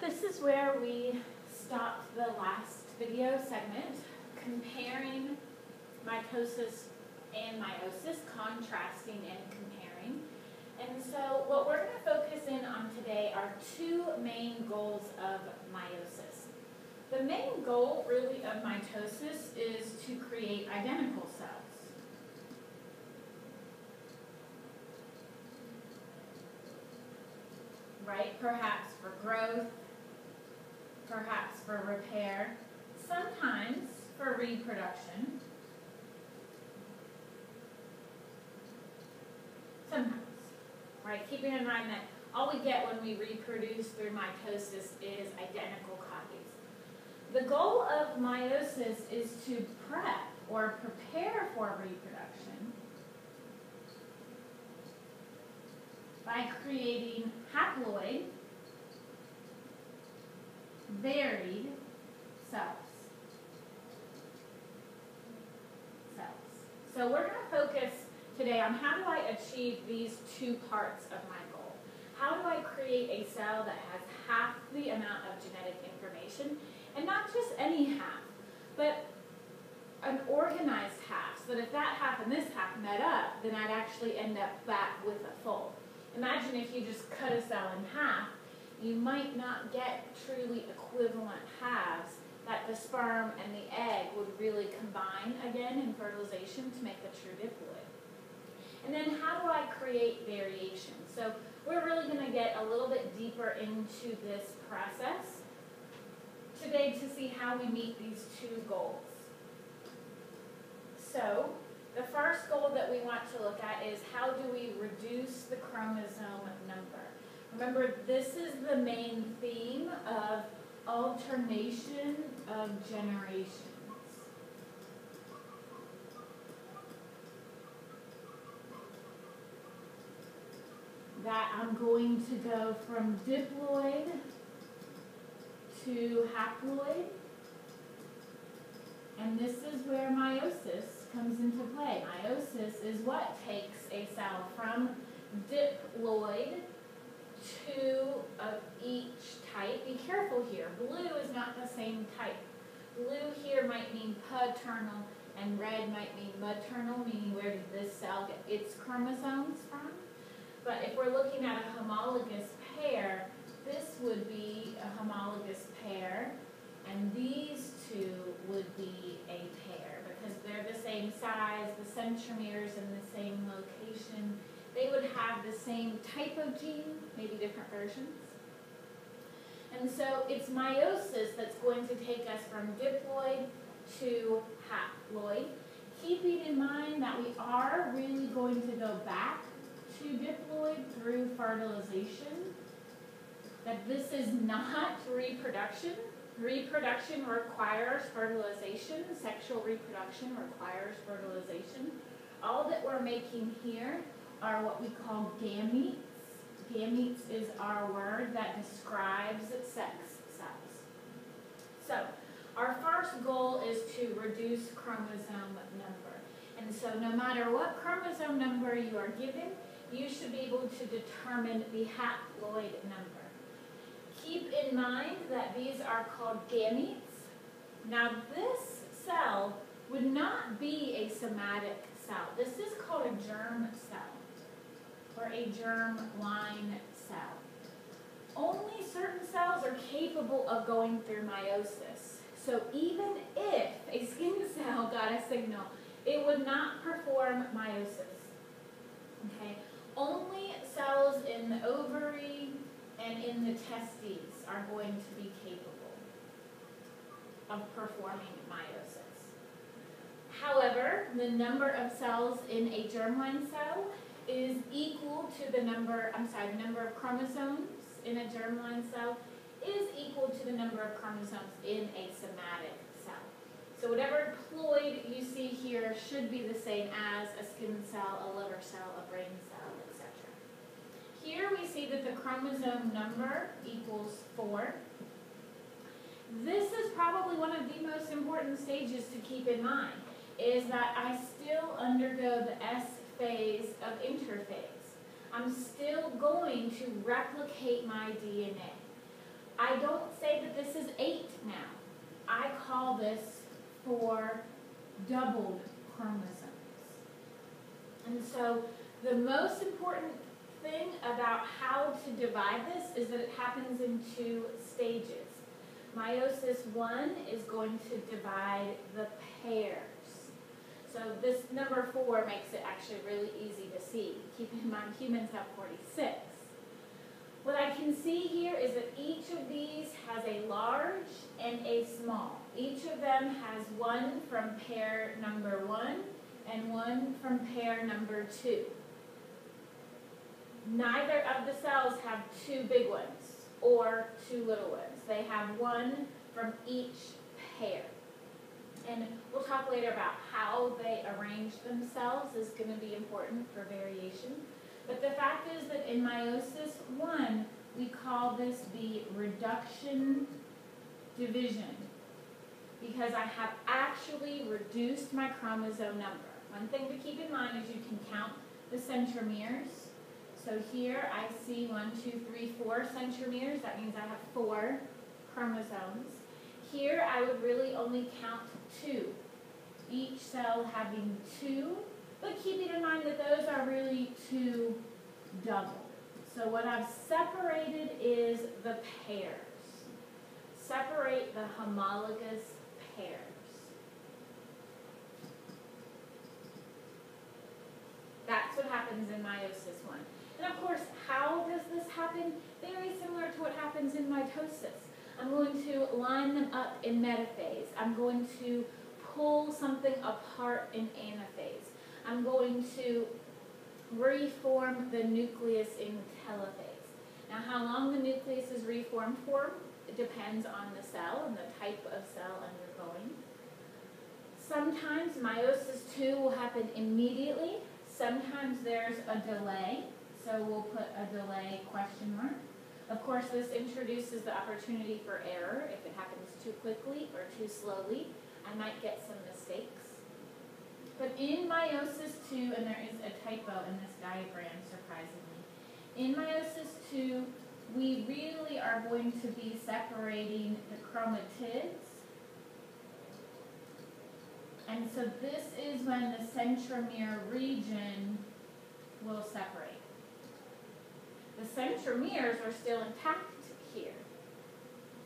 This is where we stopped the last video segment, comparing mitosis and meiosis, contrasting and comparing. And so what we're going to focus in on today are two main goals of meiosis. The main goal really of mitosis is to create identical cells. Right? Perhaps for growth, perhaps for repair, sometimes for reproduction. Sometimes, right? Keeping in mind that all we get when we reproduce through mitosis is identical copies. The goal of meiosis is to prep or prepare for reproduction by creating haploid, varied cells. So we're going to focus today on how do I achieve these two parts of my goal. How do I create a cell that has half the amount of genetic information, and not just any half, but an organized half, so that if that half and this half met up, then I'd actually end up back with a fold. Imagine if you just cut a cell in half, you might not get truly equivalent halves that the sperm and the egg would really combine again in fertilization to make the true diploid. And then how do I create variation? So we're really going to get a little bit deeper into this process today to see how we meet these two goals. So the first goal that we want to look at is how do we reduce the chromosome number? Remember, this is the main theme of alternation of generations. That I'm going to go from diploid to haploid. And this is where meiosis comes into play. Meiosis is what takes a cell from diploid to each type. Be careful here. Blue is not the same type. Blue here might mean paternal, and red might mean maternal, meaning where did this cell get its chromosomes from? But if we're looking at a homologous pair, this would be a homologous pair, and these two would be a pair because they're the same size, the centromeres in the same location. They would have the same type of gene, maybe different versions. And so it's meiosis that's going to take us from diploid to haploid, keeping in mind that we are really going to go back to diploid through fertilization, that this is not reproduction. Reproduction requires fertilization. Sexual reproduction requires fertilization. All that we're making here are what we call gametes. Gametes is our word that describes sex cells. So our first goal is to reduce chromosome number. And so no matter what chromosome number you are given, you should be able to determine the haploid number. Keep in mind that these are called gametes. Now this cell would not be a somatic cell. This is called a germ cell, or a germ line cell. Only certain cells are capable of going through meiosis. So even if a skin cell got a signal, it would not perform meiosis. Okay? Only cells in the ovary and in the testes are going to be capable of performing meiosis. However, the number of cells in a germline cell is equal to the number of chromosomes in a germline cell is equal to the number of chromosomes in a somatic cell. So whatever ploid you see here should be the same as a skin cell, a liver cell, a brain cell, etc. Here we see that the chromosome number equals 4. This is probably one of the most important stages to keep in mind, is that I still undergo the S phase of interphase. I'm still going to replicate my DNA. I don't say that this is 8 now. I call this 4 doubled chromosomes. And so the most important thing about how to divide this is that it happens in 2 stages. Meiosis 1 is going to divide the pairs. So this number 4 makes it actually really easy to see. Keep in mind humans have 46. What I can see here is that each of these has a large and a small. Each of them has one from pair number 1 and one from pair number 2. Neither of the cells have 2 big ones or 2 little ones. They have one from each pair. And we'll talk later about how they arrange themselves is going to be important for variation. But the fact is that in meiosis 1, we call this the reduction division because I have actually reduced my chromosome number. One thing to keep in mind is you can count the centromeres. So here I see 1, 2, 3, 4 centromeres. That means I have 4 chromosomes. Here I would really only count 2. Each cell having 2, but keeping in mind that those are really 2 double. So what I've separated is the pairs. Separate the homologous pairs. That's what happens in meiosis 1. And of course, how does this happen? Very similar to what happens in mitosis. I'm going to line them up in metaphase. I'm going to pull something apart in anaphase. I'm going to reform the nucleus in telophase. Now, how long the nucleus is reformed for depends on the cell and the type of cell undergoing. Sometimes meiosis 2 will happen immediately. Sometimes there's a delay. So we'll put a delay question mark. Of course, this introduces the opportunity for error. If it happens too quickly or too slowly, I might get some mistakes. But in meiosis 2, and there is a typo in this diagram, surprisingly. In meiosis 2, we really are going to be separating the chromatids. And so this is when the centromere region will separate. The centromeres are still intact here.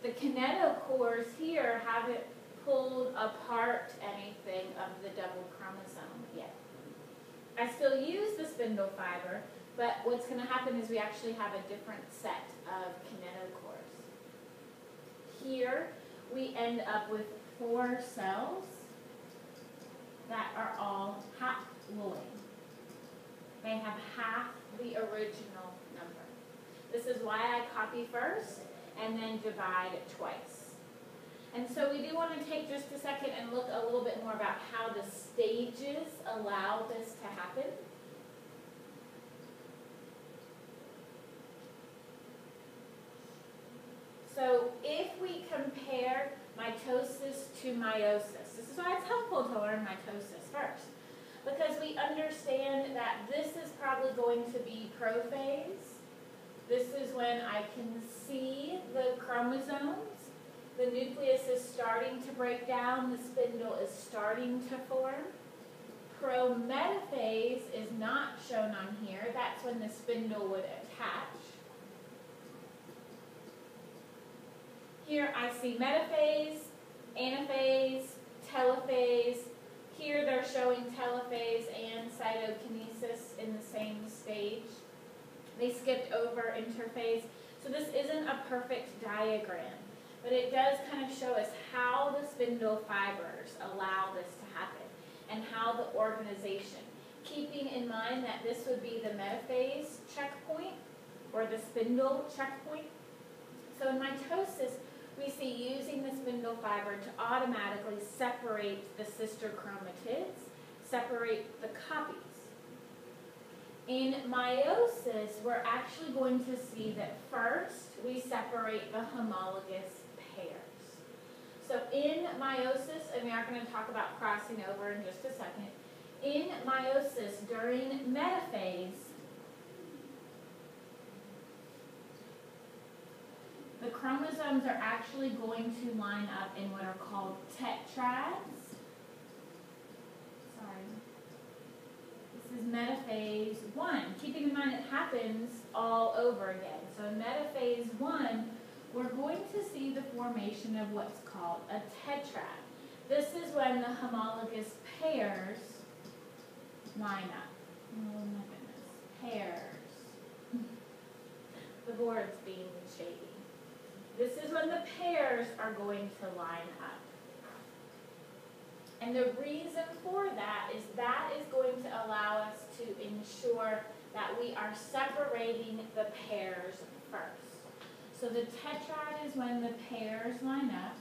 The kinetochores here haven't pulled apart anything of the double chromosome yet. I still use the spindle fiber, but what's going to happen is we actually have a different set of kinetochores. Here we end up with 4 cells that are all haploid. They have half the original number. This is why I copy first and then divide twice. And so we do want to take just a second and look a little bit more about how the stages allow this to happen. So if we compare mitosis to meiosis, this is why it's helpful to learn mitosis first. Because we understand that this is probably going to be prophase. This is when I can see the chromosomes. The nucleus is starting to break down. The spindle is starting to form. Prometaphase is not shown on here. That's when the spindle would attach. Here I see metaphase, anaphase, telophase. Here they're showing telophase and cytokinesis in the same stage. They skipped over interphase. So this isn't a perfect diagram, but it does kind of show us how the spindle fibers allow this to happen and how the organization, keeping in mind that this would be the metaphase checkpoint or the spindle checkpoint. So in mitosis, we see using the spindle fiber to automatically separate the sister chromatids, separate the copies. In meiosis, we're actually going to see that first we separate the homologous pairs. So in meiosis, and we are going to talk about crossing over in just a second, in meiosis during metaphase, the chromosomes are actually going to line up in what are called tetrads. Sorry. This is metaphase 1. Keeping in mind it happens all over again. So in metaphase 1, we're going to see the formation of what's called a tetrad. This is when the homologous pairs line up. Oh my goodness. Pairs. The board's being shady. This is when the pairs are going to line up. And the reason for that is going to allow us to ensure that we are separating the pairs first. So the tetrad is when the pairs line up.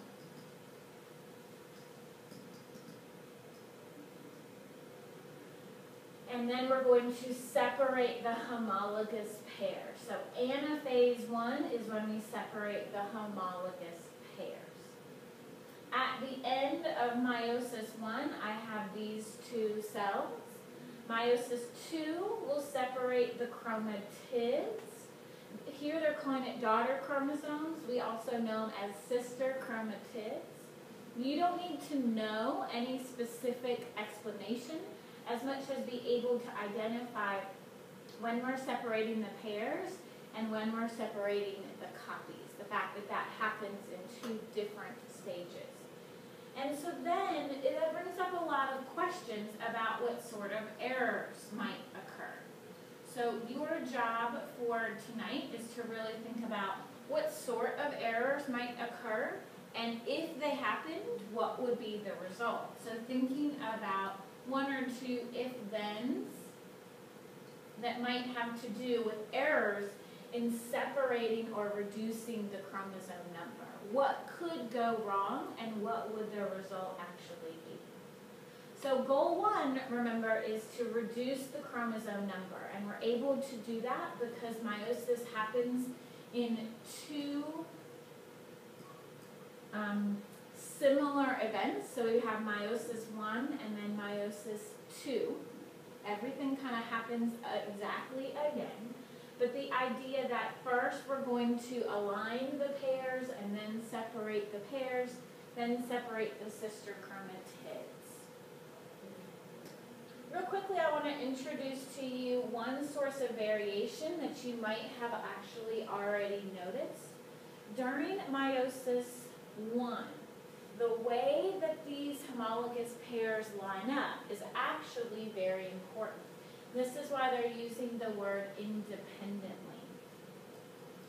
And then we're going to separate the homologous pair. So anaphase 1 is when we separate the homologous pairs. At the end of meiosis 1, I have these two cells. Meiosis 2 will separate the chromatids. Here they're calling it daughter chromosomes. We also know them as sister chromatids. You don't need to know any specific explanation as much as be able to identify when we're separating the pairs and when we're separating the copies. The fact that that happens in two different stages. And so then that brings up a lot of questions about what sort of errors might occur. So your job for tonight is to really think about what sort of errors might occur, and if they happened, what would be the result. So thinking about one or two if-thens that might have to do with errors in separating or reducing the chromosome number. What could go wrong and what would the result actually be? So goal 1, remember, is to reduce the chromosome number. And we're able to do that because meiosis happens in two similar events. So we have meiosis 1 and then meiosis 2. Everything kind of happens exactly again. But the idea that first we're going to align the pairs and then separate the pairs, then separate the sister chromatids. Real quickly, I want to introduce to you one source of variation that you might have actually already noticed. During meiosis 1, the way that these homologous pairs line up is actually very important. This is why they're using the word independently.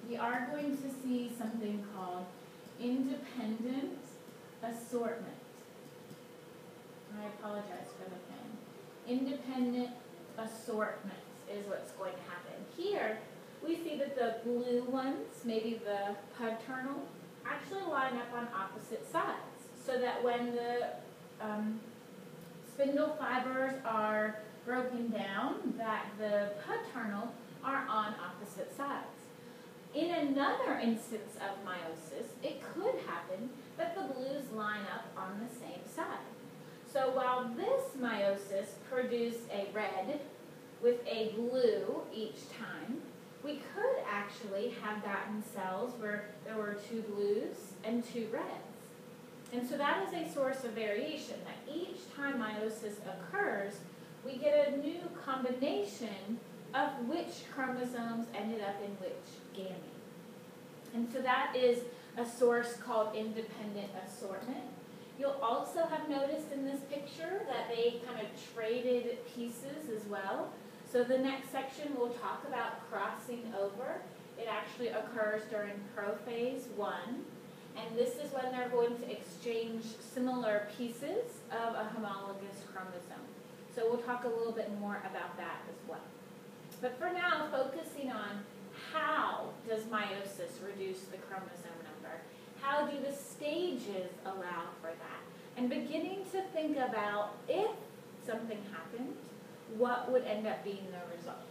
We are going to see something called independent assortment. I apologize for the thing. Independent assortment is what's going to happen. Here, we see that the blue ones, maybe the paternal, actually line up on opposite sides. So that when the spindle fibers are broken down, that the paternal are on opposite sides. In another instance of meiosis, it could happen that the blues line up on the same side. So while this meiosis produced a red with a blue each time, we could actually have gotten cells where there were two blues and two reds. And so that is a source of variation, that each time meiosis occurs, we get a new combination of which chromosomes ended up in which gamete. And so that is a source called independent assortment. You'll also have noticed in this picture that they kind of traded pieces as well. So the next section we'll talk about crossing over. It actually occurs during prophase 1. And this is when they're going to exchange similar pieces of a homologous chromosome. So we'll talk a little bit more about that as well. But for now, focusing on how does meiosis reduce the chromosome number? How do the stages allow for that? And beginning to think about if something happened, what would end up being the result?